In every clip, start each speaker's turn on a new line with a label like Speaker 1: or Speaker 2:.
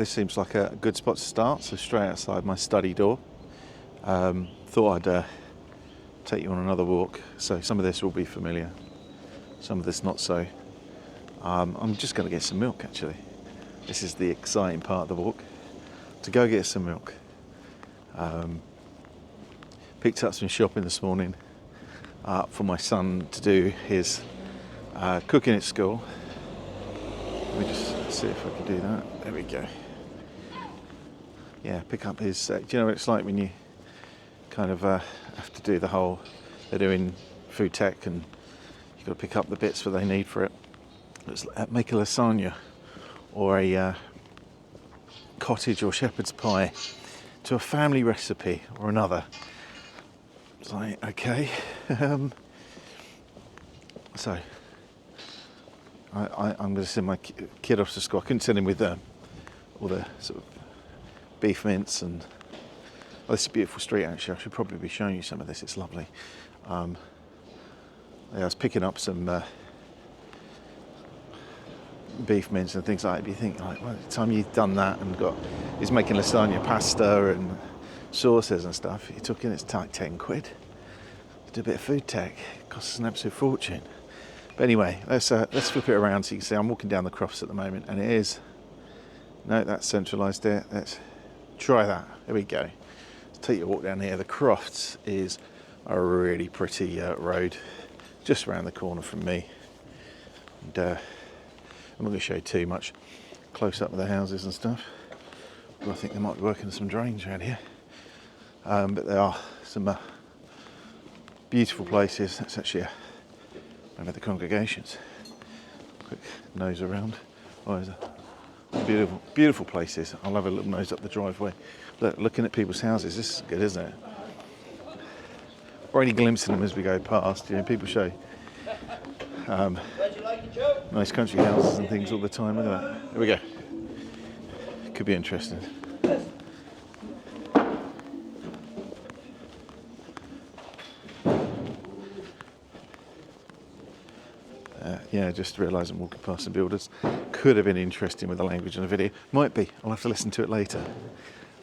Speaker 1: this seems like a good spot to start, so straight outside my study door. Thought I'd take you on another walk, so some of this will be familiar, some of this not so. I'm just going to get some milk actually. This is the exciting part of the walk, to go get some milk. Picked up some shopping this morning for my son to do his cooking at school. Let me just see if I can do that. There we go. Yeah, pick up his... do you know what it's like when you kind of have to do the whole... They're doing food tech and you've got to pick up the bits that they need for it. Let's make a lasagna or a cottage or shepherd's pie to a family recipe or another. It's like, okay. So... I'm going to send my kid off to school. I couldn't send him with all the sort of beef mince and... Oh, this is a beautiful street actually. I should probably be showing you some of this. It's lovely. Yeah, I was picking up some beef mince and things like that. But you think, like, well, by the time you've done that and he's making lasagna, pasta and sauces and stuff, you're talking it's like 10 quid. Do a bit of food tech. It costs us an absolute fortune. But anyway, let's flip it around so you can see I'm walking down the Crofts at the moment, and it is... No, that's centralised there. Let's try that. There we go. Let's take you a walk down here. The Crofts is a really pretty road, just around the corner from me. And I'm not going to show you too much close up of the houses and stuff. Well, I think they might be working some drains around here. But there are some beautiful places. That's actually one of the congregations. Quick nose around. Oh, there's a beautiful, beautiful places. I'll have a little nose up the driveway. Look, looking at people's houses, this is good, isn't it? Or any glimpse of them as we go past. You know, people show nice country houses and things all the time. Look at that. There we go. Could be interesting. Yeah, just realised I'm walking past some builders. Could have been interesting with the language in the video. Might be. I'll have to listen to it later.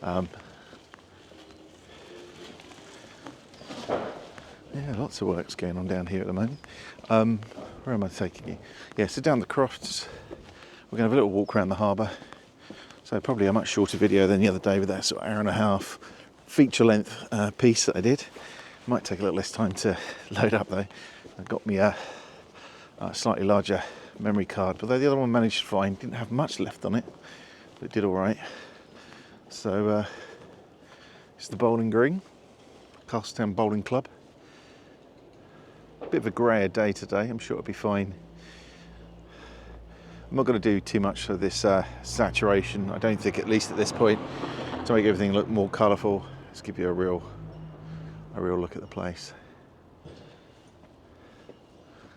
Speaker 1: Yeah, lots of work's going on down here at the moment. Where am I taking you? Yeah, so down the Crofts. We're going to have a little walk around the harbour. So probably a much shorter video than the other day with that sort of hour and a half feature-length piece that I did. Might take a little less time to load up though. I got me a slightly larger memory card, but the other one managed fine. Didn't have much left on it, but it did all right. So it's the bowling green, Castletown Bowling Club. Bit of a grayer day today. I'm sure it'll be fine. I'm not going to do too much of this saturation. I don't think, at least at this point, to make everything look more colourful. Let's give you a real look at the place.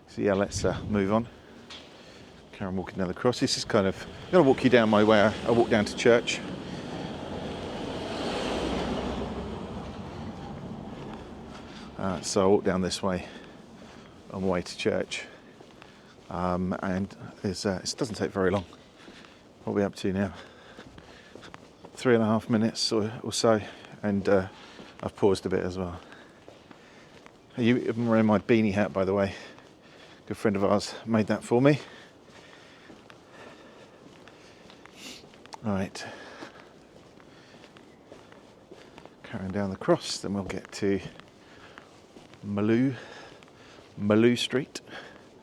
Speaker 1: So yeah, let's move on. Carry on walking down the cross. This is kind of... I'm going to walk you down my way. I walk down to church. So I walk down this way on my way to church. And it doesn't take very long. What are we up to now? 3.5 minutes or so. And I've paused a bit as well. I'm wearing my beanie hat, by the way. A good friend of ours made that for me. Right. Carrying down the cross, then we'll get to Maloo Street,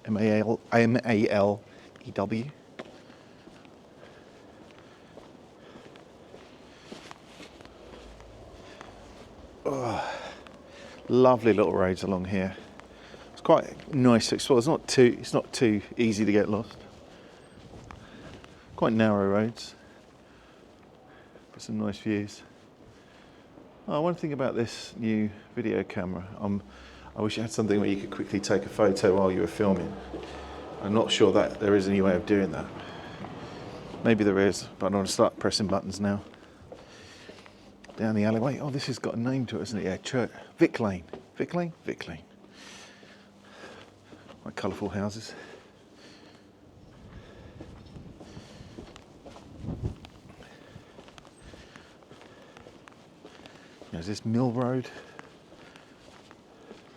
Speaker 1: M-A-L-E-W. Oh, lovely little roads along here. It's quite nice to explore. It's not too easy to get lost. Quite narrow roads, but some nice views. Oh, one thing about this new video camera, I wish it had something where you could quickly take a photo while you were filming. I'm not sure that there is any way of doing that. Maybe there is, but I'm going to start pressing buttons now. Down the alleyway. Oh, this has got a name to it, hasn't it? Yeah, Church. Vic Lane. Vic Lane? Vic Lane. Quite colourful houses. is this Mill Road?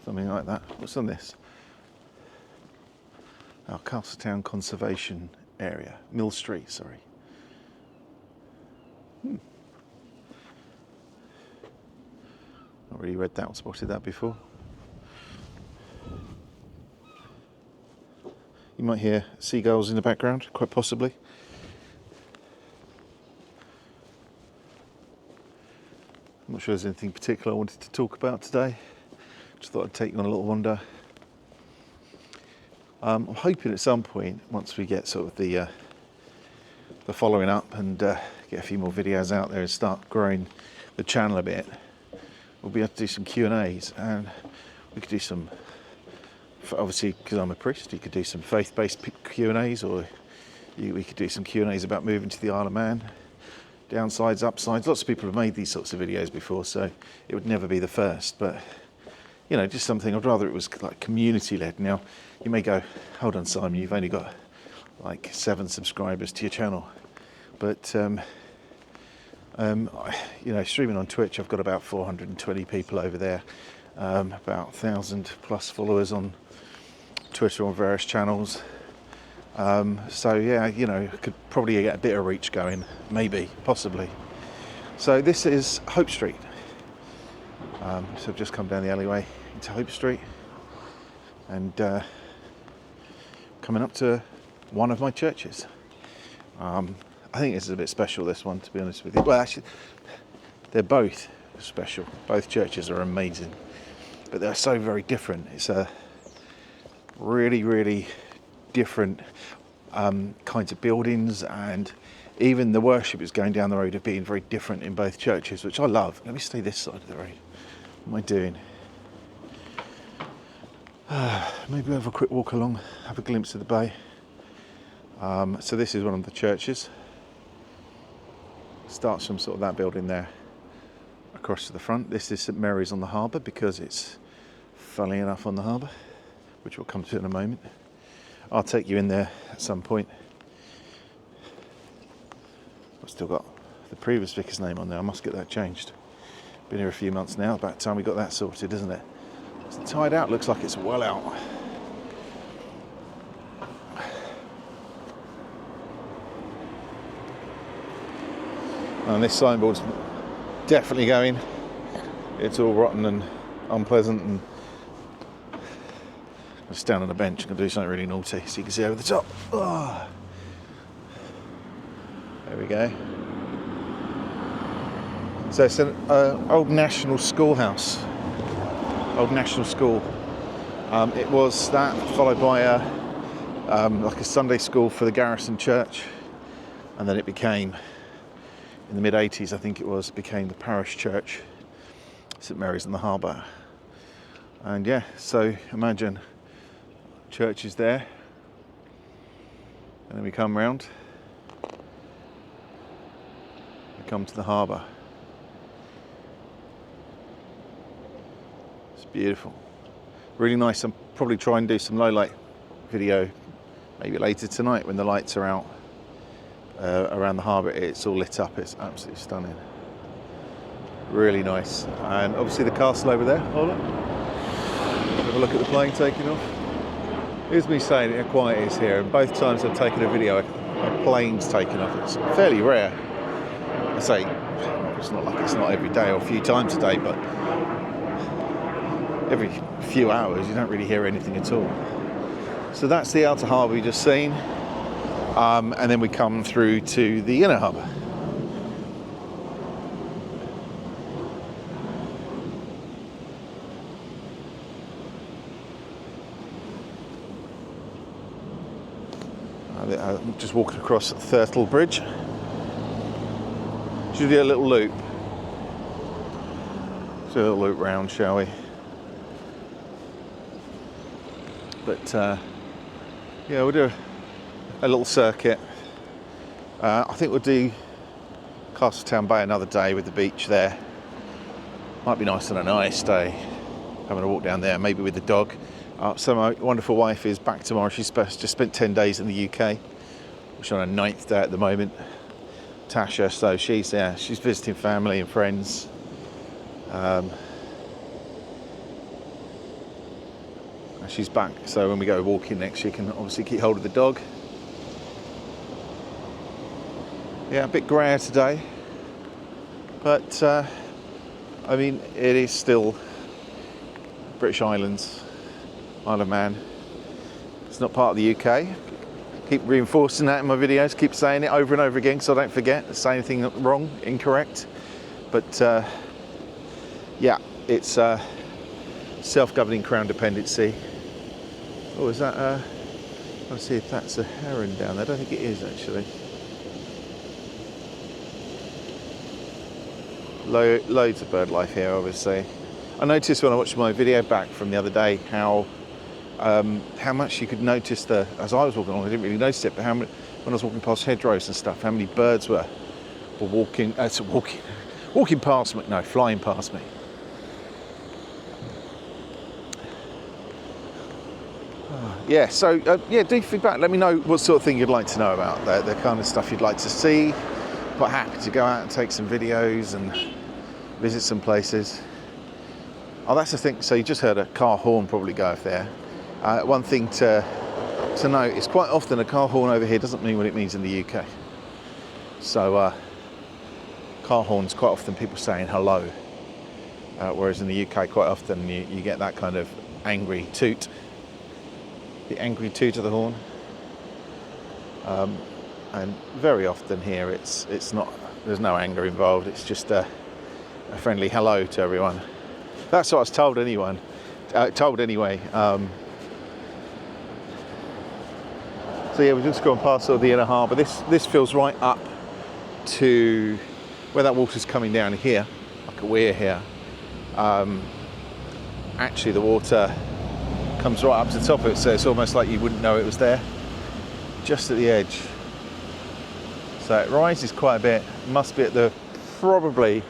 Speaker 1: Something like that. What's on this? Oh, Castletown Conservation Area. Mill Street, sorry. Not really read that or spotted that before. You might hear seagulls in the background, quite possibly. I'm not sure there's anything particular I wanted to talk about today. Just thought I'd take you on a little wander. I'm hoping at some point, once we get sort of the following up and get a few more videos out there and start growing the channel a bit, we'll be able to do some Q&As, and we could do some, obviously because I'm a priest, you could do some faith-based Q&As, or we could do some Q&As about moving to the Isle of Man, downsides, upsides. Lots of people have made these sorts of videos before, so it would never be the first, but you know, just something. I'd rather it was like community-led. Now, you may go, hold on, Simon, you've only got like 7 subscribers to your channel, but you know, streaming on Twitch, I've got about 420 people over there, about 1,000 plus followers on Twitter on various channels. So yeah, you know, I could probably get a bit of reach going, maybe, possibly. So this is Hope Street. So I've just come down the alleyway into Hope Street, and coming up to one of my churches. I think this is a bit special, this one, to be honest with you. Well, actually, they're both special. Both churches are amazing, but they're so very different. It's a really different kinds of buildings, and even the worship is going down the road of being very different in both churches, which I love. Let me stay this side of the road. What am I doing? Maybe we'll have a quick walk along, have a glimpse of the bay. So this is one of the churches. Starts from sort of that building there across to the front. This is St Mary's on the Harbour, because it's, funnily enough, on the harbour, which we'll come to in a moment. I'll take you in there at some point. I've still got the previous vicar's name on there. I must get that changed. Been here a few months now. About time we got that sorted, isn't it? It's tied out. Looks like it's well out. And this signboard's definitely going. It's all rotten and unpleasant, and I'm just down on a bench. I'm going to do something really naughty so you can see over the top. Oh. There we go. So it's an old national schoolhouse. Old national school. It was that, followed by like a Sunday school for the garrison church, and then it became, in the mid-80s I think it was, became the parish church, St Mary's on the Harbour. And yeah, so imagine church is there, and then we come round, we come to the harbour. It's beautiful, really nice. I'll probably try and do some low light video maybe later tonight when the lights are out around the harbour. It's all lit up. It's absolutely stunning, really nice. And obviously the castle over there. Hold on, have a look at the plane taking off. Here's me saying how quiet it is here, and both times I've taken a video, a plane's taken off. It's fairly rare. I say, it's not like it's not every day or a few times a day, but every few hours you don't really hear anything at all. So that's the outer harbour we just seen, and then we come through to the inner harbour. I'm just walking across Thurtle Bridge. Should we do a little loop? Do a little loop round, shall we? But yeah, we'll do a little circuit. I think we'll do Castletown Bay another day with the beach there. Might be nice on a nice day, having a walk down there, maybe with the dog. So my wonderful wife is back tomorrow. She's just spent 10 days in the UK. She's on her 9th day at the moment, Tasha. So she's visiting family and friends. And she's back, so when we go walking next, she can obviously keep hold of the dog. Yeah, a bit grayer today, but I mean, it is still British Islands, Isle of Man. It's not part of the UK. Keep reinforcing that in my videos, keep saying it over and over again so I don't forget to say anything wrong, incorrect. But yeah, it's self-governing crown dependency. Oh, is that let's see if that's a heron down there. I don't think it is actually. Loads of bird life here, obviously. I noticed when I watched my video back from the other day how much you could notice as I was walking along, I didn't really notice it, but when I was walking past hedgerows and stuff, how many birds were walking past me, no, flying past me. Yeah, so yeah, do feedback. Let me know what sort of thing you'd like to know about, the kind of stuff you'd like to see. Quite happy to go out and take some videos and visit some places. Oh, that's the thing. So you just heard a car horn probably go off there. One thing to note is quite often a car horn over here doesn't mean what it means in the UK. So car horns, quite often people saying hello, whereas in the UK quite often you get that kind of angry toot. The angry toot of the horn. And very often here it's not, there's no anger involved, it's just a friendly hello to everyone. That's what I was told anyway. So yeah, we've just gone past sort of the inner harbour. This feels right up to where that water's coming down here, like a weir here. Actually the water comes right up to the top of it, so it's almost like you wouldn't know it was there, just at the edge. So it rises quite a bit. It must be at probably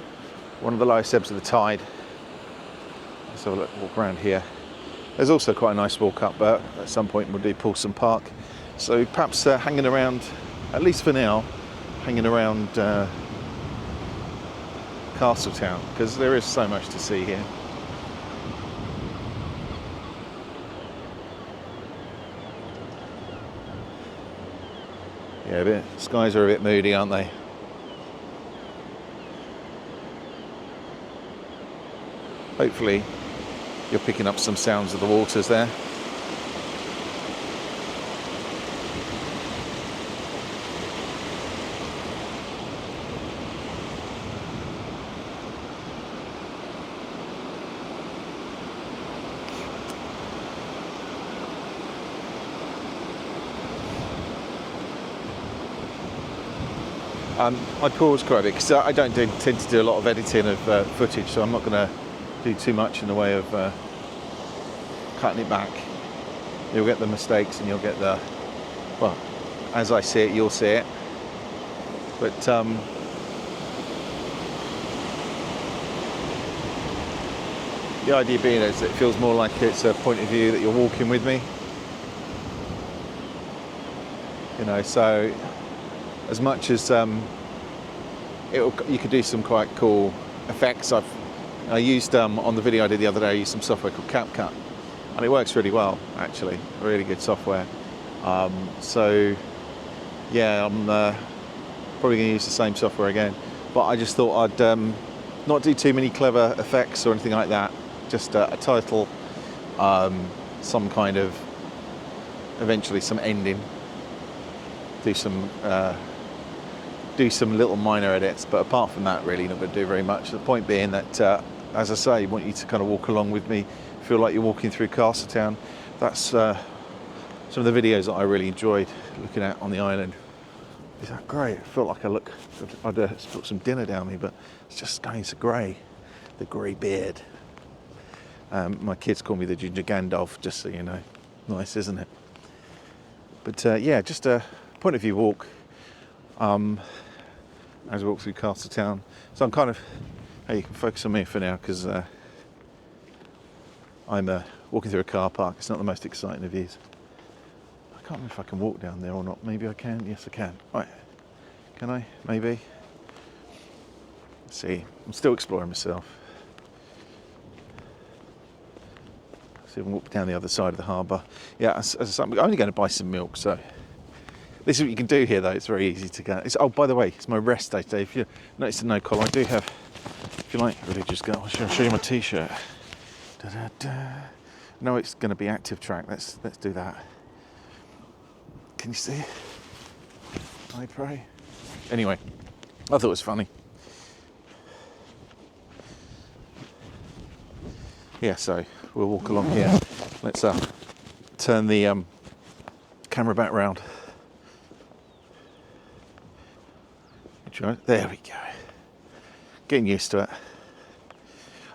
Speaker 1: one of the lowest ebbs of the tide. Let's have a look, walk around here. There's also quite a nice walk up, but at some point we'll do Paulson Park. So perhaps hanging around, at least for now, hanging around Castletown, because there is so much to see here. Yeah, skies are a bit moody, aren't they? Hopefully you're picking up some sounds of the waters there. I paused quite a bit because I don't tend to do a lot of editing of footage, so I'm not going to do too much in the way of cutting it back. You'll get the mistakes and you'll get well, as I see it, you'll see it. But the idea being is that it feels more like it's a point of view that you're walking with me. You know, so as much as you could do some quite cool effects. I used on the video I did the other day, I used some software called CapCut, and it works really well actually, really good software. So yeah, I'm probably going to use the same software again, but I just thought I'd not do too many clever effects or anything like that, just a title, some kind of, eventually some ending, do some little minor edits, but apart from that really not going to do very much. The point being that as I say, I want you to kind of walk along with me, feel like you're walking through Castletown. That's some of the videos that I really enjoyed looking at on the island. Is that great? I felt like I'd put some dinner down me, but it's just going so grey, the grey beard. My kids call me the Ginger Gandalf, just so you know. Nice, isn't it? But yeah, just a point of view walk as we walk through Castletown. So I'm kind of, hey, you can focus on me for now because I'm walking through a car park. It's not the most exciting of views. I can't remember if I can walk down there or not. Maybe I can. Yes, I can. Right. Can I? Maybe. Let's see. I'm still exploring myself. So we can walk down the other side of the harbour. Yeah, I'm only going to buy some milk, so this is what you can do here, though. It's very easy to go. Oh, by the way, it's my rest day today. If you notice the no collar, I do have, if you like, religious girl. I'll show you my t-shirt. No, it's going to be active track. Let's do that. Can you see? I pray. Anyway, I thought it was funny. Yeah, so we'll walk along here. Let's turn the camera back round. There we go. Getting used to it.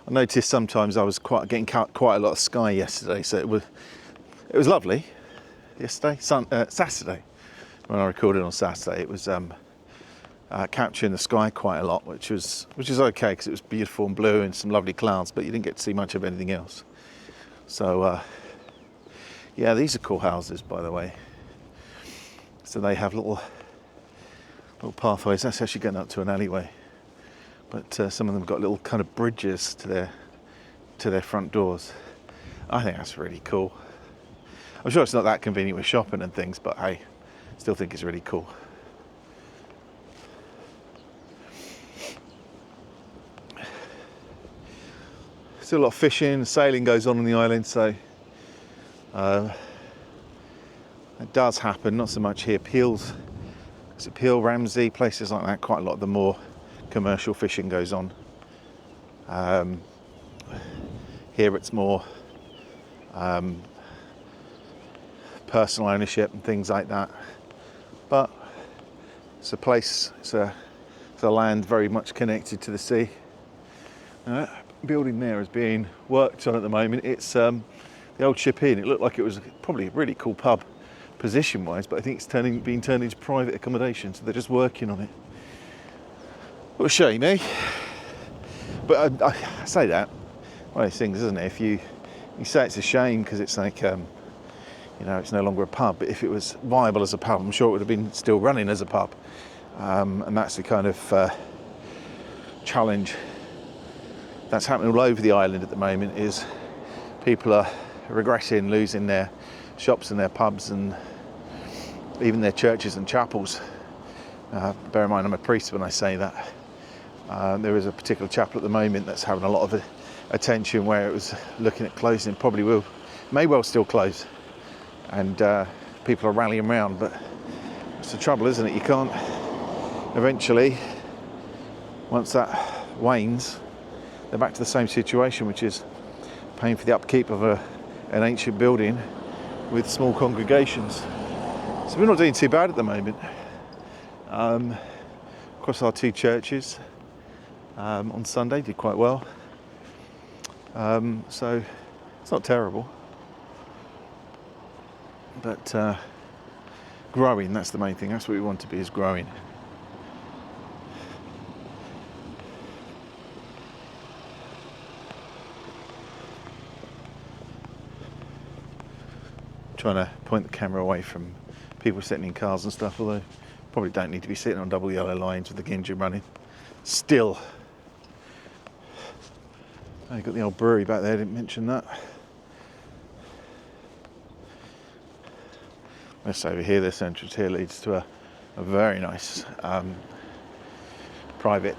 Speaker 1: I noticed sometimes I was getting quite a lot of sky yesterday, so it was lovely. Yesterday, Saturday, when I recorded on Saturday, it was capturing the sky quite a lot, which is okay because it was beautiful and blue and some lovely clouds, but you didn't get to see much of anything else. So yeah, these are cool houses, by the way. So they have little pathways. That's actually getting up to an alleyway, but some of them have got little kind of bridges to their front doors. I think that's really cool. I'm sure it's not that convenient with shopping and things, but hey, still think it's really cool. Still a lot of fishing, sailing goes on the island, so it does happen. Not so much here. Peel, Ramsey, places like that. Quite a lot of the more commercial fishing goes on. Here it's more personal ownership and things like that. But it's a place. It's a land very much connected to the sea. Building there is being worked on at the moment. It's the old Ship Inn. It looked like it was probably a really cool pub position-wise, but I think it's being turned into private accommodation, so they're just working on it. What a shame, eh? But I say that, one of those things, isn't it? If you say it's a shame because it's like, it's no longer a pub, but if it was viable as a pub, I'm sure it would have been still running as a pub. And that's the kind of challenge that's happening all over the island at the moment, is people are regretting losing their shops and their pubs and even their churches and chapels. Bear in mind, I'm a priest when I say that. There is a particular chapel at the moment that's having a lot of attention, where it was looking at closing, may well still close, and people are rallying around. But it's the trouble, isn't it? You can't, eventually, once that wanes, they're back to the same situation, which is paying for the upkeep of an ancient building with small congregations. So we're not doing too bad at the moment. Across our two churches on Sunday did quite well. So it's not terrible. But growing, that's the main thing. That's what we want to be, is growing. Trying to point the camera away from people sitting in cars and stuff, although probably don't need to be sitting on double yellow lines with the engine running. Still. Oh, you've got the old brewery back there, didn't mention that. This over here, this entrance here leads to a very nice private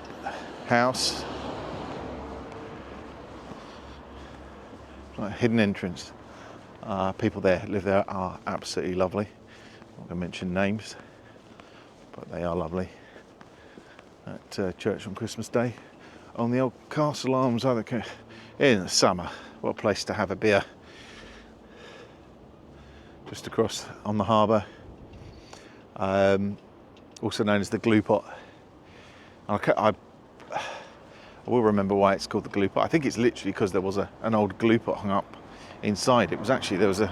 Speaker 1: house. Like a hidden entrance. People there live there are absolutely lovely. I'm not going to mention names, but they are lovely. At church on Christmas Day, on the old Castle Arms, in the summer, what a place to have a beer. Just across on the harbour, also known as the glue pot. I will remember why it's called the glue pot. I think it's literally because there was an old glue pot hung up inside. It was actually, I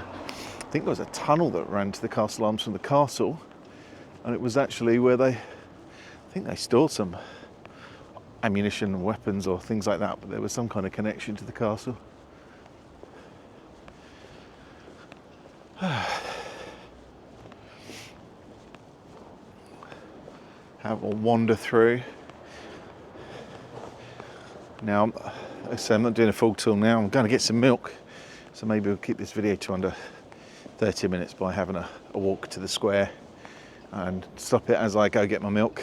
Speaker 1: think there was a tunnel that ran to the Castle Arms from the castle, and it was actually where I think they stored some ammunition and weapons or things like that, but there was some kind of connection to the castle. Have a wander through. Now, like I say, I'm not doing a full tour now. I'm going to get some milk. So maybe we'll keep this video to under 30 minutes by having a walk to the square and stop it as I go get my milk.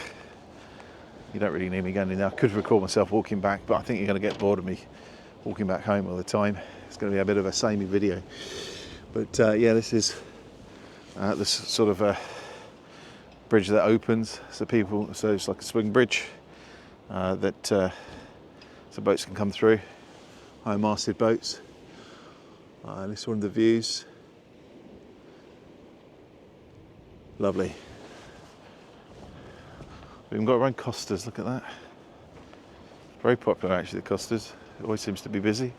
Speaker 1: You don't really need me going in there. I could record myself walking back, but I think you're going to get bored of me walking back home all the time. It's going to be a bit of a samey video. But yeah, this is this sort of a bridge that opens, so it's like a swing bridge that so boats can come through, high-masted boats. This is one of the views. Lovely. We've even got our own Costas, look at that. Very popular actually, the Costas. It always seems to be busy.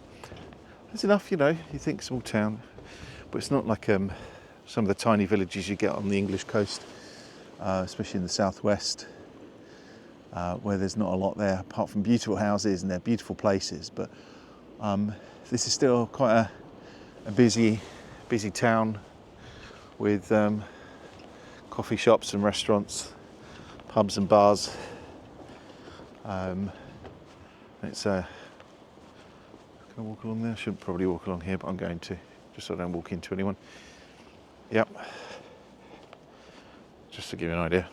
Speaker 1: There's enough, you know, you think small town, but it's not like some of the tiny villages you get on the English coast, especially in the southwest, where there's not a lot there, apart from beautiful houses, and they're beautiful places. But this is still quite a busy town with coffee shops and restaurants, pubs and bars. It's can I walk along there? I shouldn't probably walk along here, but I'm going to, just so I don't walk into anyone. Yep. Just to give you an idea.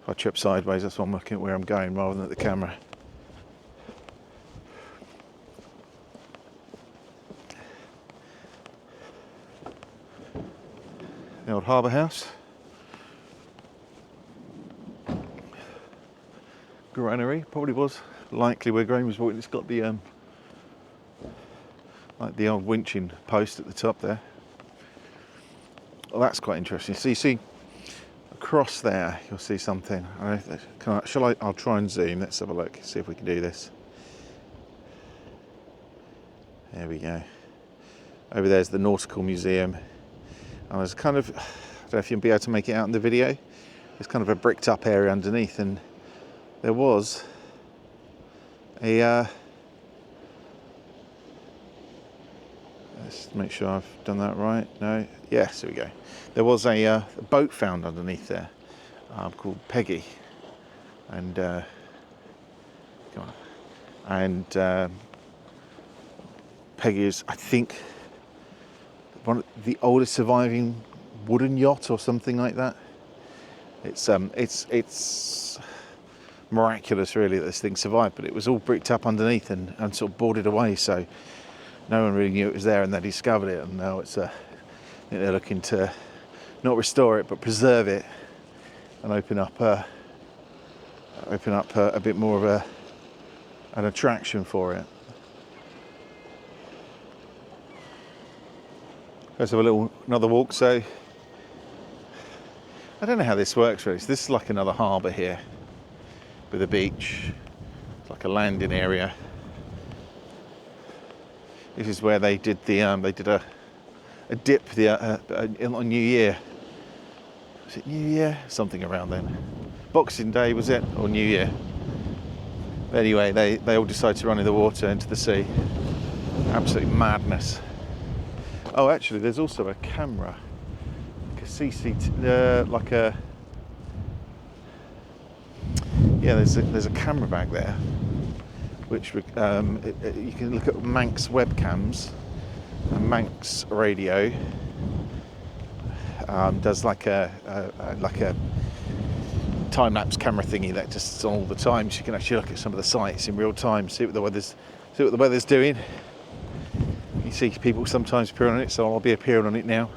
Speaker 1: If I trip sideways, that's why I'm looking at where I'm going rather than at the camera. The old Harbour house. Granary, probably was likely where Granary was walking. It's got the like the old winching post at the top there. Well, that's quite interesting. So you see across there, you'll see something. I'll try and zoom. Let's have a look. See if we can do this. There we go. Over there's the Nautical Museum. And there's kind of, I don't know if you'll be able to make it out in the video. There's kind of a bricked up area underneath, and there was a let's make sure I've done that right. No, yes, there we go. There was a boat found underneath there called Peggy, and come on. And Peggy is, I think, one of the oldest surviving wooden yacht or something like that. It's miraculous really that this thing survived, but it was all bricked up underneath and sort of boarded away, so no one really knew it was there, and they discovered it, and now it's I think they're looking to not restore it but preserve it and open up a bit more of an attraction for it. Let's have another walk. So I don't know how this works really. So this is like another harbour here with a beach. It's like a landing area. This is where they did a dip on New Year. Was it New Year? Something around then. Boxing Day was it, or New Year? Anyway, they all decided to run in the water into the sea. Absolute madness. Oh, actually, there's also a camera, like a CCTV, like a yeah. There's a camera back there, which you can look at Manx webcams, and Manx radio does like a time-lapse camera thingy that just on all the time, so you can actually look at some of the sites in real time, see what the weather's doing. You see people sometimes appear on it, so I'll be appearing on it now.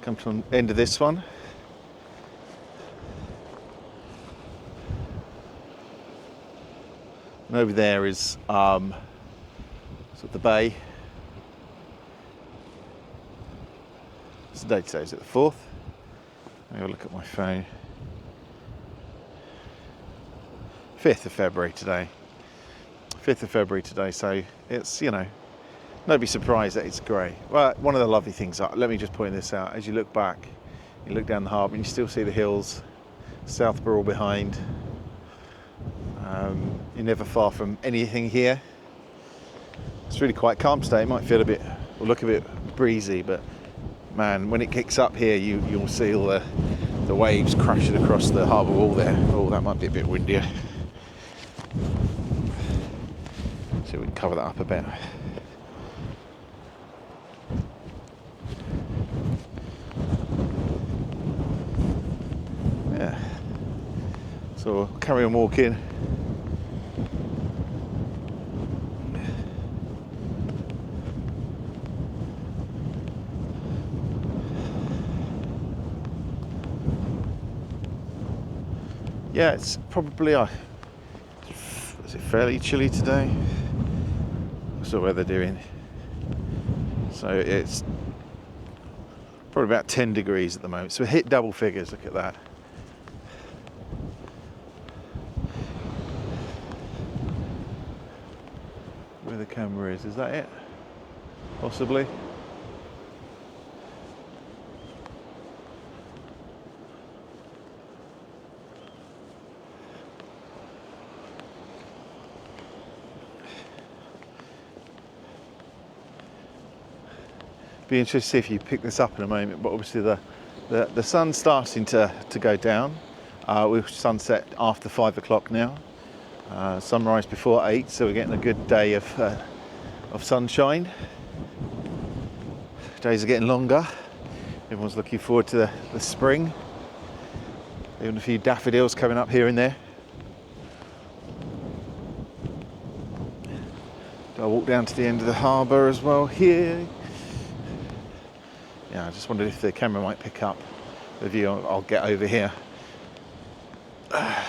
Speaker 1: Come to the end of this one. And over there is sort of the bay. What's the date today? Is it the 4th? Let me have a look at my phone. 5th of February today. 5th of February today, so it's, you know, don't be surprised that it's grey. Well, one of the lovely things, let me just point this out, as you look back, you look down the harbour and you still see the hills, Southborough behind. You're never far from anything here. It's really quite calm today. It might feel look a bit breezy, but man, when it kicks up here, you'll see all the the waves crashing across the harbour wall there. Oh, that might be a bit windier. See if we can cover that up a bit. Yeah. So we'll carry on walking. Yeah, it's probably, is it fairly chilly today? What's the weather doing? So it's probably about 10 degrees at the moment. So we hit double figures, look at that. Where the camera is that it? Possibly. Be interested to see if you pick this up in a moment, but obviously the sun's starting to go down. We've sunset after 5 o'clock now. Sunrise before 8, so we're getting a good day of sunshine. Days are getting longer. Everyone's looking forward to the spring. Even a few daffodils coming up here and there. I'll walk down to the end of the harbour as well here. Yeah, I just wondered if the camera might pick up the view. I'll get over here. Yeah,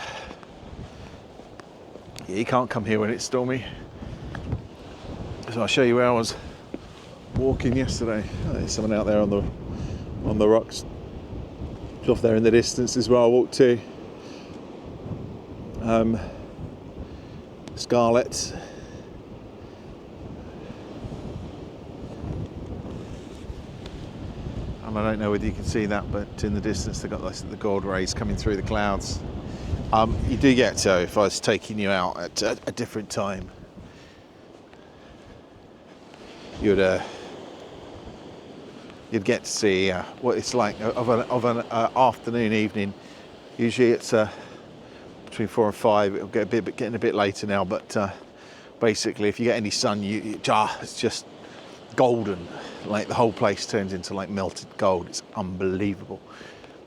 Speaker 1: you can't come here when it's stormy. So I'll show you where I was walking yesterday. There's someone out there on the rocks. Off there in the distance is where I walked to. Scarlet. And I don't know whether you can see that, but in the distance they've got the gold rays coming through the clouds. You do get to, if I was taking you out at a different time, you'd get to see what it's like of an afternoon, evening. Usually it's between 4 and 5. It'll get getting a bit later now, but basically, if you get any sun, it's just golden. Like the whole place turns into like melted gold. It's unbelievable.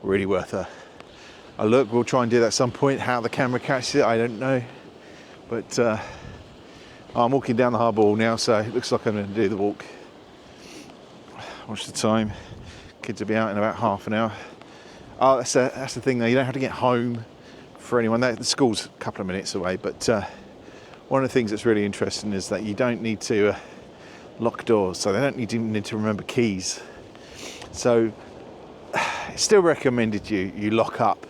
Speaker 1: Really worth a look. We'll try and do that at some point. How the camera catches it, I don't know. But I'm walking down the harbour wall now, so it looks like I'm going to do the walk. Watch the time. Kids will be out in about half an hour. That's the thing though. You don't have to get home for anyone. The school's a couple of minutes away. But one of the things that's really interesting is that you don't need to lock doors, so they don't even need to remember keys. So it's still recommended you lock up,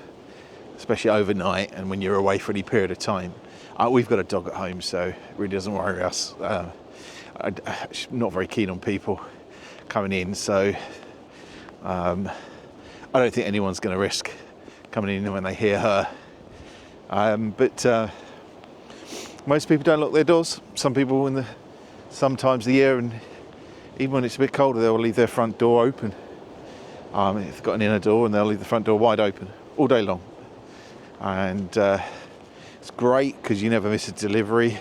Speaker 1: especially overnight and when you're away for any period of time. We've got a dog at home, so it really doesn't worry us. I'm not very keen on people coming in, so I don't think anyone's going to risk coming in when they hear her. But most people don't lock their doors. Some people sometimes the year, and even when it's a bit colder, they'll leave their front door open. If they've got an inner door, and they'll leave the front door wide open all day long. And it's great because you never miss a delivery.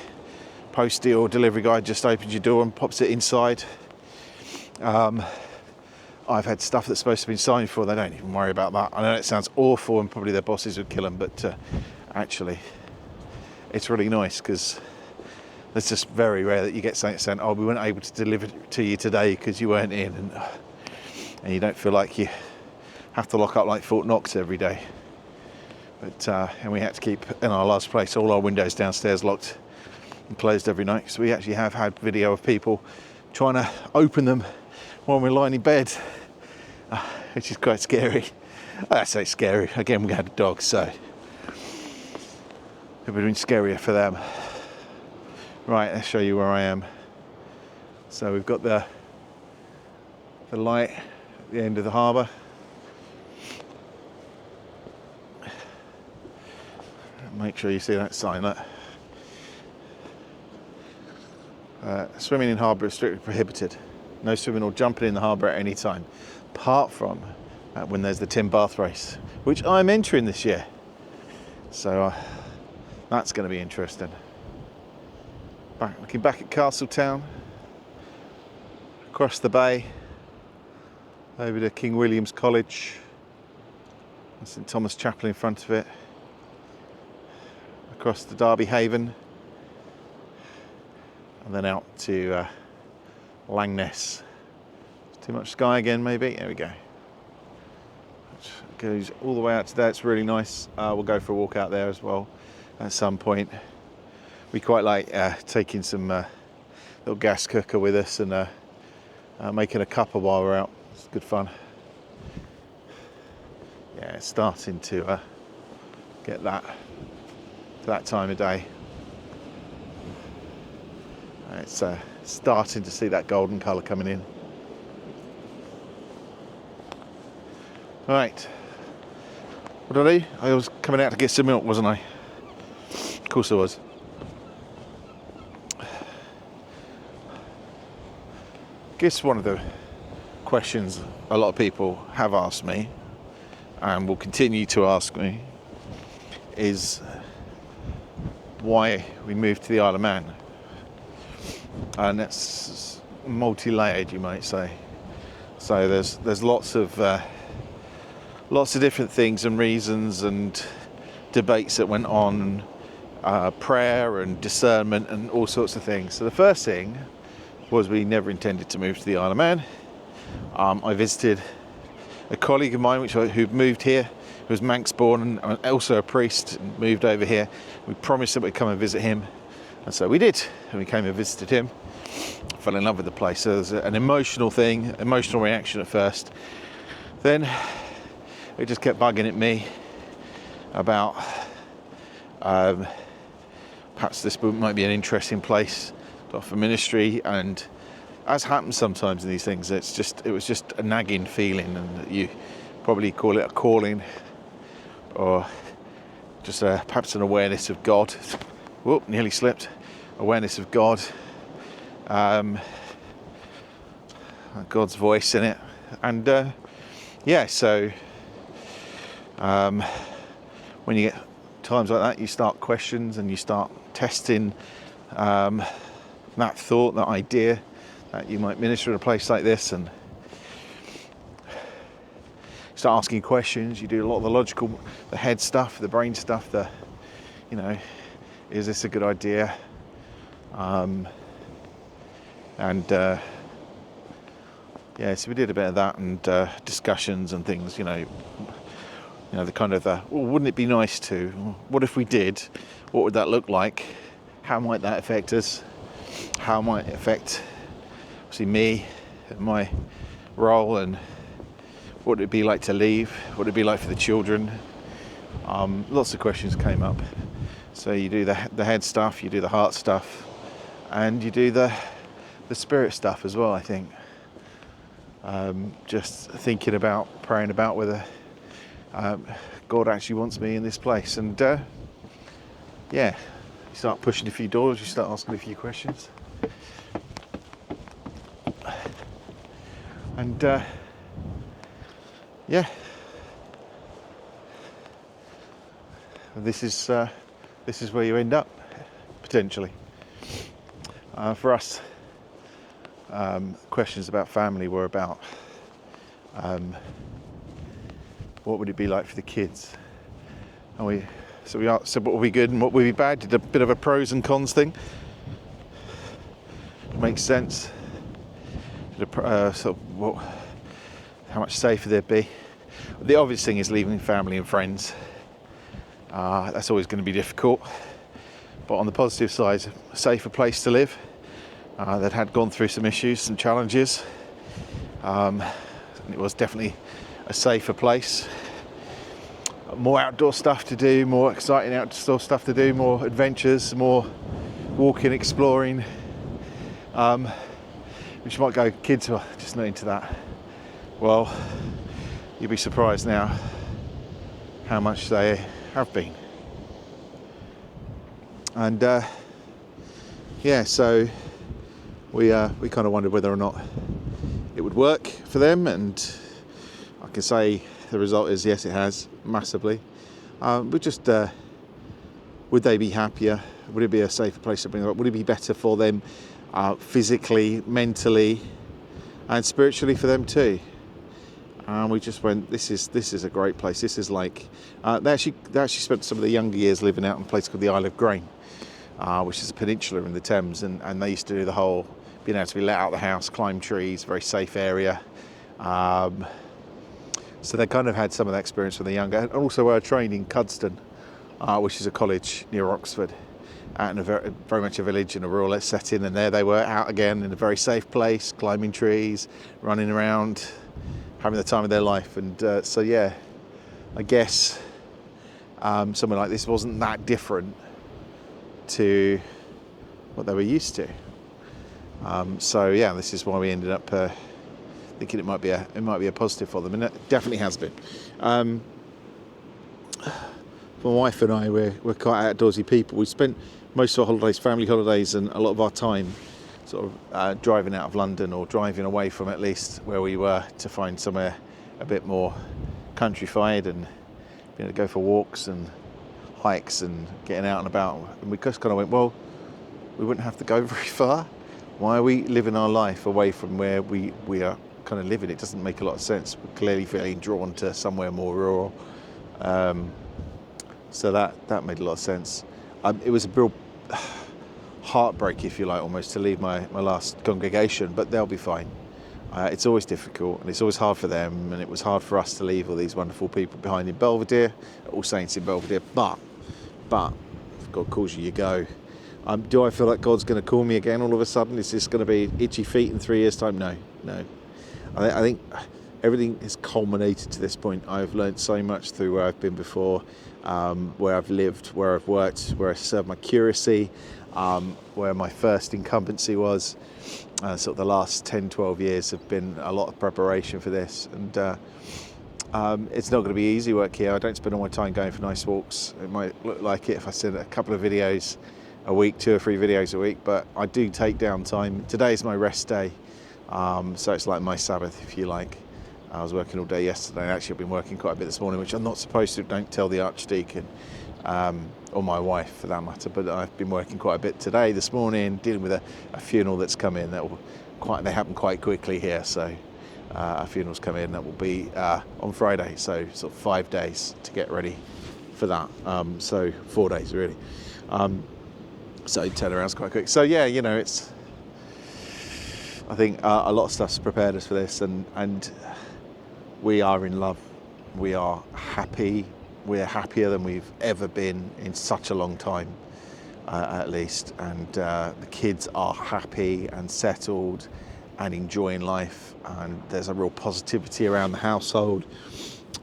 Speaker 1: Postie or delivery guy just opens your door and pops it inside. I've had stuff that's supposed to be signed for, they don't even worry about that. I know it sounds awful and probably their bosses would kill them, but actually it's really nice because it's just very rare that you get something saying, we weren't able to deliver to you today because you weren't in, and you don't feel like you have to lock up like Fort Knox every day. But and we had to keep, in our last place, all our windows downstairs locked and closed every night. So we actually have had video of people trying to open them while we're lying in bed, which is quite scary. I say scary. Again, we had a dog, so it would have been scarier for them. Right, let's show you where I am. So we've got the light at the end of the harbour. Make sure you see that sign. Look. Swimming in harbour is strictly prohibited. No swimming or jumping in the harbour at any time, apart from when there's the Tim Bath race, which I'm entering this year. So that's going to be interesting. Looking back at Castletown, across the bay, over to King William's College, and St Thomas Chapel in front of it, across to Derby Haven, and then out to Langness. Too much sky again, maybe. There we go. Which goes all the way out to there. It's really nice. We'll go for a walk out there as well at some point. We quite like taking some little gas cooker with us and making a cuppa while we're out. It's good fun. Yeah, it's starting to get that time of day. It's starting to see that golden colour coming in. Right, what did I do? I was coming out to get some milk, wasn't I? Of course I was. I guess one of the questions a lot of people have asked me and will continue to ask me is why we moved to the Isle of Man. And that's multi-layered, you might say. So there's lots of different things and reasons and debates that went on, prayer and discernment and all sorts of things. So the first thing was we never intended to move to the Isle of Man. I visited a colleague of mine who moved here, who was Manx born and also a priest, and moved over here. We promised that we'd come and visit him, and so we did. And we came and visited him, fell in love with the place. So there's an emotional reaction at first. Then it just kept bugging at me about perhaps this might be an interesting place to offer ministry, and as happens sometimes in these things, it was just a nagging feeling, and you probably call it a calling, or just perhaps an awareness of God. Whoop, nearly slipped. Awareness of God, God's voice in it, and so when you get times like that, you start questions and you start testing that thought, that idea that you might minister in a place like this, and start asking questions. You do a lot of the logical, the head stuff, the brain stuff, is this a good idea? So we did a bit of that, and discussions and things, the kind of wouldn't it be nice to? What if we did? What would that look like? How might that affect us? How might it affect, obviously, me and my role, and what would it be like to leave? What would it be like for the children? Lots of questions came up. So you do the head stuff, you do the heart stuff, and you do the spirit stuff as well, I think. Just thinking about, praying about whether God actually wants me in this place. And you start pushing a few doors, you start asking a few questions. And this is where you end up, potentially. For us, questions about family were about what would it be like for the kids, and we said what would be good and what would be bad. Did a bit of a pros and cons thing. Makes sense. How much safer they'd be. The obvious thing is leaving family and friends. That's always going to be difficult. But on the positive side, a safer place to live. That had gone through some issues, some challenges. And it was definitely a safer place. More outdoor stuff to do, more exciting outdoor stuff to do, more adventures, more walking, exploring. Which you might go, kids are just not into that. Well, you'll be surprised now how much they have been. And so we kind of wondered whether or not it would work for them, and I can say the result is yes, it has. massively. But just, would they be happier? Would it be a safer place to bring them up? Would it be better for them physically, mentally, and spiritually for them too? And we just went, this is a great place. This is like, they actually spent some of their younger years living out in a place called the Isle of Grain, which is a peninsula in the Thames, and they used to do the whole being able to be let out of the house, climb trees, very safe area. So they kind of had some of that experience when they're younger. And also trained in Cuddesdon, which is a college near Oxford, out in a very much a village in a rural setting, and there they were out again in a very safe place, climbing trees, running around, having the time of their life. And so yeah, I guess somewhere like this wasn't that different to what they were used to. So yeah, this is why we ended up thinking it might be a positive for them, and it definitely has been. My wife and I, we're quite outdoorsy people. We spent most of our holidays, family holidays, and a lot of our time sort of driving out of London, or driving away from at least where we were, to find somewhere a bit more countrified and being able to go for walks and hikes and getting out and about. And we just kind of went, well, we wouldn't have to go very far. Why are we living our life away from where we are kind of living? It doesn't make a lot of sense. We're clearly feeling drawn to somewhere more rural. So that made a lot of sense. It was a real heartbreak, if you like, almost, to leave my last congregation, but they'll be fine. It's always difficult, and it's always hard for them, and it was hard for us to leave all these wonderful people behind in Belvedere, All Saints in Belvedere, but if God calls you, you go. Do I feel like God's going to call me again all of a sudden? Is this going to be itchy feet in 3 years' time? No. I think everything has culminated to this point. I've learned so much through where I've been before, where I've lived, where I've worked, where I served my curacy, where my first incumbency was. Sort of the last 10, 12 years have been a lot of preparation for this. And it's not going to be easy work here. I don't spend all my time going for nice walks. It might look like it if I send a couple of videos a week, 2 or 3 videos a week, but I do take down time. Today's my rest day, so it's like my Sabbath, if you like. I was working all day yesterday, and actually I've been working quite a bit this morning, which I'm not supposed to. Don't tell the Archdeacon, or my wife for that matter, but I've been working quite a bit today, this morning, dealing with a funeral that's come in. They happen quite quickly here, so a funeral's come in that will be on Friday, so sort of 5 days to get ready for that. So 4 days really. So turnaround's quite quick. So yeah, it's. I think a lot of stuff's prepared us for this, and we are in love. We are happy. We're happier than we've ever been in such a long time, at least. And the kids are happy and settled and enjoying life. And there's a real positivity around the household.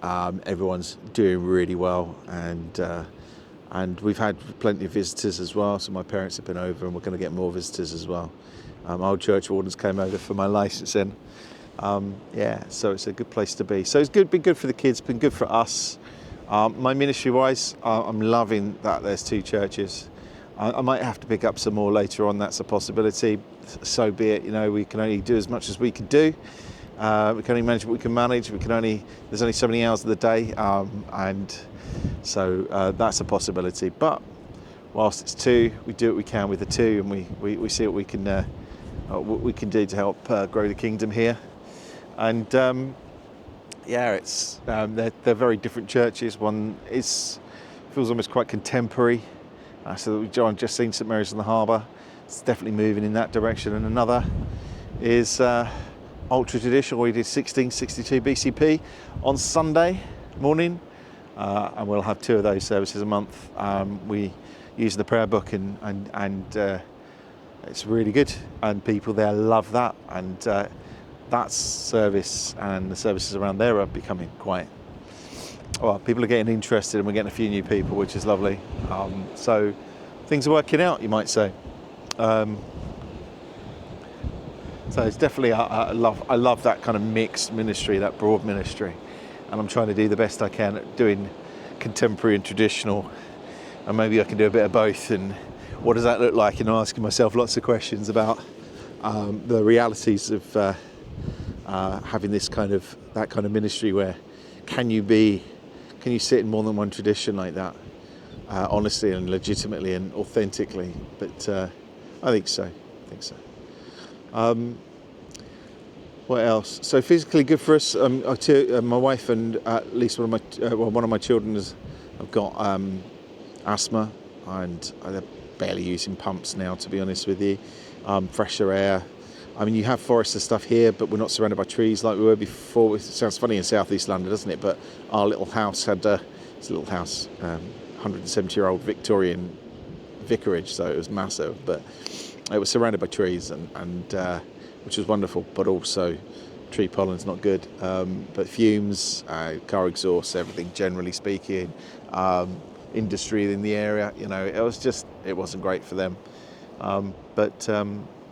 Speaker 1: Everyone's doing really well, and we've had plenty of visitors as well. So my parents have been over, and we're going to get more visitors as well. Old church wardens came over for my licensing. So it's a good place to be. So it's been good for the kids, been good for us. My ministry-wise, I'm loving that there's 2 churches. I might have to pick up some more later on. That's a possibility. So be it. We can only do as much as we can do. We can only manage what we can manage. There's only so many hours of the day, and so that's a possibility. But whilst it's 2, we do what we can with the 2, and we see what we can do to help grow the kingdom here. And it's they're very different churches. One feels almost quite contemporary. So I've just seen St Mary's on the Harbour. It's definitely moving in that direction. And another is ultra traditional. We did 1662 BCP on Sunday morning, and we'll have 2 of those services a month. We use the prayer book, and it's really good, and people there love that. And that service and the services around there are becoming quite. Well, people are getting interested, and we're getting a few new people, which is lovely. So things are working out, you might say. So it's definitely I love that kind of mixed ministry, that broad ministry, and I'm trying to do the best I can at doing contemporary and traditional, and maybe I can do a bit of both. And what does that look like? And I'm asking myself lots of questions about the realities of having that kind of ministry. Where can you can you sit in more than one tradition like that? Honestly and legitimately and authentically. But I think so. What else? So physically good for us. My wife and at least one of my children have got asthma, and they're barely using pumps now, to be honest with you. Fresher air. I mean, you have forest and stuff here, but we're not surrounded by trees like we were before. It sounds funny in southeast London, doesn't it? But our little house had it's a little house, 170-year-old Victorian vicarage, so it was massive, but it was surrounded by trees, and which was wonderful, but also tree pollen's not good. But fumes, car exhaust, everything generally speaking, industry in the area, it wasn't great for them.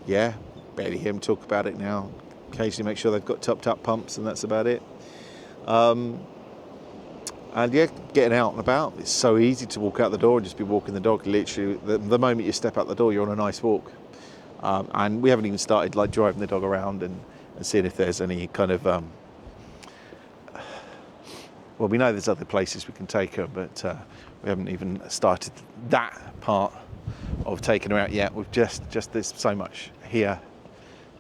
Speaker 1: Yeah, barely hear them talk about it now. Occasionally make sure they've got topped up pumps, and that's about it. And yeah, getting out and about, it's so easy to walk out the door and just be walking the dog. Literally, the moment you step out the door, you're on a nice walk. And we haven't even started like driving the dog around and seeing if there's any kind of well, we know there's other places we can take her, but we haven't even started that part of taking her out yet. We've just there's so much here,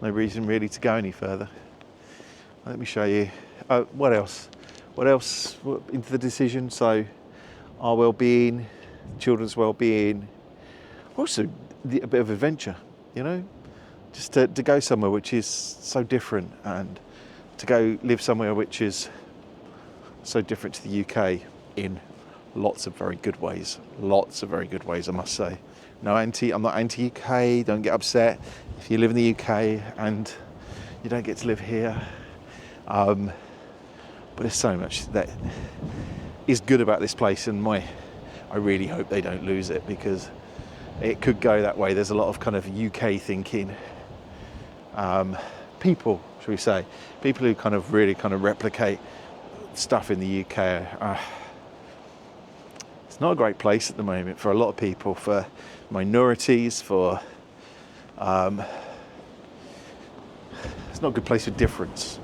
Speaker 1: no reason really to go any further. Let me show you what else into the decision. So our well-being, children's well-being, also a bit of adventure, just to go somewhere which is so different, and to go live somewhere which is so different to the UK in lots of very good ways, I must say. I'm not anti-UK, don't get upset if you live in the UK and you don't get to live here. But there's so much that is good about this place, and I really hope they don't lose it, because it could go that way. There's a lot of kind of UK thinking people, shall we say, people who kind of really kind of replicate stuff in the UK. It's not a great place at the moment for a lot of people, for minorities, for it's not a good place for difference.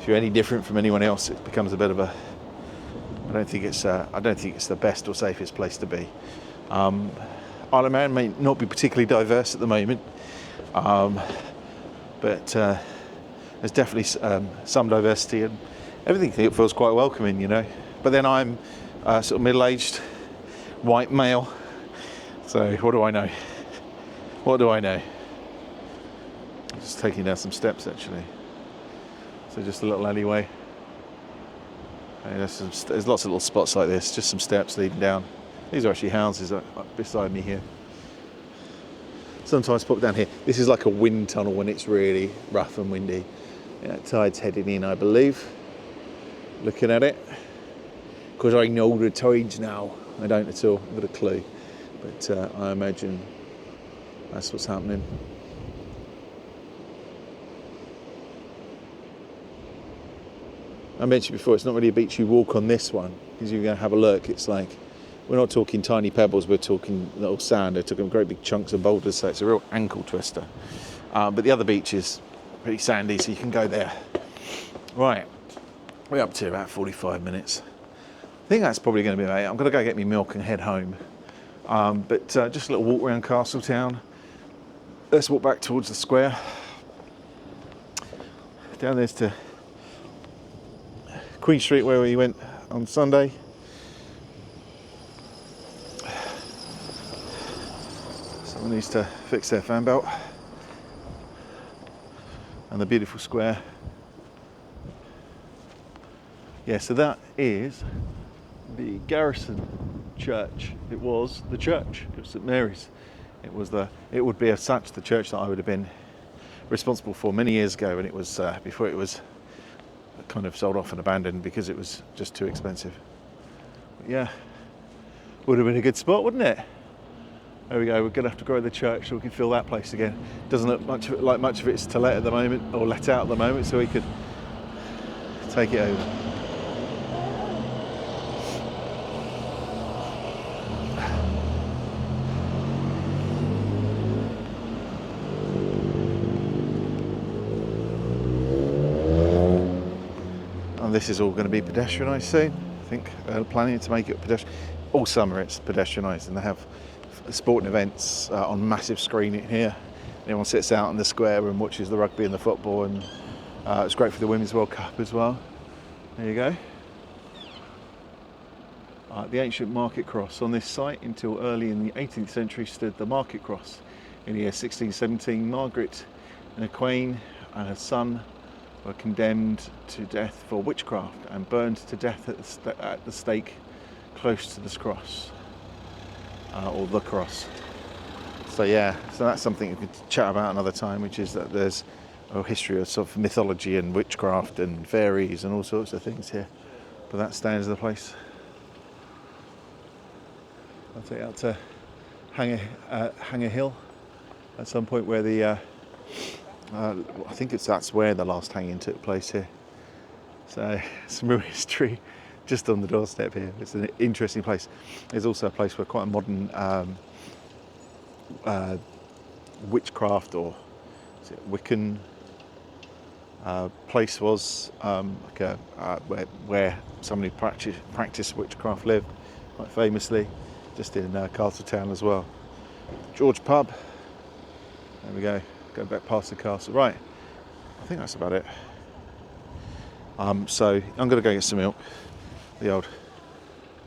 Speaker 1: If you're any different from anyone else, it becomes a bit of a. I don't think it's the best or safest place to be. Isle of Man may not be particularly diverse at the moment, but there's definitely some diversity, and everything feels quite welcoming, But then I'm sort of middle-aged, white male, so what do I know? Just taking down some steps actually. So just a little alleyway. And there's lots of little spots like this, just some steps leading down. These are actually houses beside me here. Sometimes pop down here. This is like a wind tunnel when it's really rough and windy. Yeah, tide's heading in, I believe. Looking at it. Because I know the tides now. I don't at all, I've got a clue. But I imagine that's what's happening. I mentioned before, it's not really a beach you walk on this one, because you're going to have a look. It's like, we're not talking tiny pebbles, we're talking little sand. They're talking great big chunks of boulders, so it's a real ankle twister. But the other beach is pretty sandy, so you can go there. Right, we're up to about 45 minutes. I think that's probably going to be about it. I'm going to go get me milk and head home. But just a little walk around Castletown. Let's walk back towards the square. Down there's to Queen Street, where we went on Sunday. Someone needs to fix their fan belt. And the beautiful square. Yeah, so that is the Garrison Church. It was the church. It was St Mary's. It would be as such the church that I would have been responsible for many years ago, and it was before it was kind of sold off and abandoned because it was just too expensive. But yeah, would have been a good spot, wouldn't it? There we go. We're gonna have to grow the church so we can fill that place again. Doesn't look much of it's to let at the moment, or let out at the moment, so we could take it over. This is all going to be pedestrianised soon. I think. Planning to make it pedestrian. All summer it's pedestrianised, and they have sporting events on massive screen here. Everyone sits out in the square and watches the rugby and the football, and it's great for the Women's World Cup as well. There you go. The ancient market cross. On this site until early in the 18th century stood the market cross. In the year 1617, Margaret and Queen and her son were condemned to death for witchcraft and burned to death at the stake close to this cross, or the cross. So yeah, so that's something we could chat about another time, which is that there's a history of sort of mythology and witchcraft and fairies and all sorts of things here. But that stands the place. I'll take you out to Hanger Hill at some point, where the I think that's where the last hanging took place here. So some real history just on the doorstep here. It's an interesting place. There's also a place where quite a modern witchcraft, or is it Wiccan place was, where somebody practiced witchcraft lived, quite famously, just in Castletown as well. George Pub. There we go. Go back past the castle. Right. I think that's about it. So I'm going to go get some milk. The old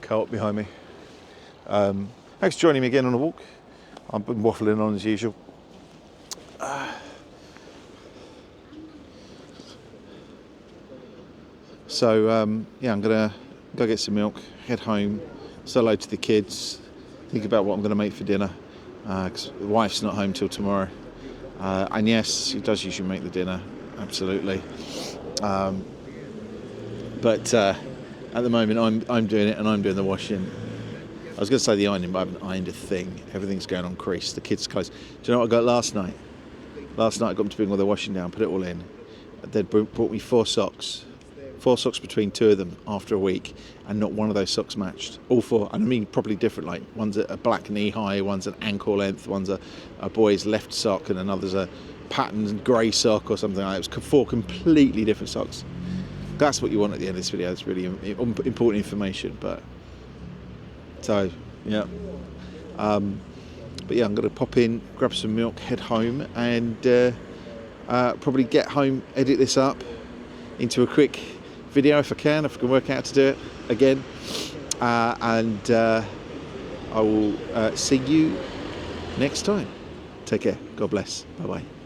Speaker 1: CoOp behind me. Thanks for joining me again on a walk. I've been waffling on as usual. Yeah, I'm gonna go get some milk, head home, say hello to the kids, think about what I'm gonna make for dinner, because the wife's not home till tomorrow. And yes, she does usually make the dinner, absolutely. But at the moment, I'm doing it, and I'm doing the washing. I was going to say the ironing, but I haven't ironed a thing. Everything's going on crease. The kids' clothes. Do you know what I got last night? Last night I got them to bring all their washing down, put it all in. They'd brought me 4 socks. 4 socks between 2 of them after a week, and not one of those socks matched. All 4, and I mean probably different. Like one's a black knee high, one's an ankle length, one's a boy's left sock, and another's a patterned grey sock or something like that. It was 4 completely different socks. That's what you want at the end of this video. It's really important information, but. So, yeah. But yeah, I'm going to pop in, grab some milk, head home, and probably get home, edit this up into a quick video if I can work out how to do it again. And I will see you next time. Take care. God bless. Bye-bye.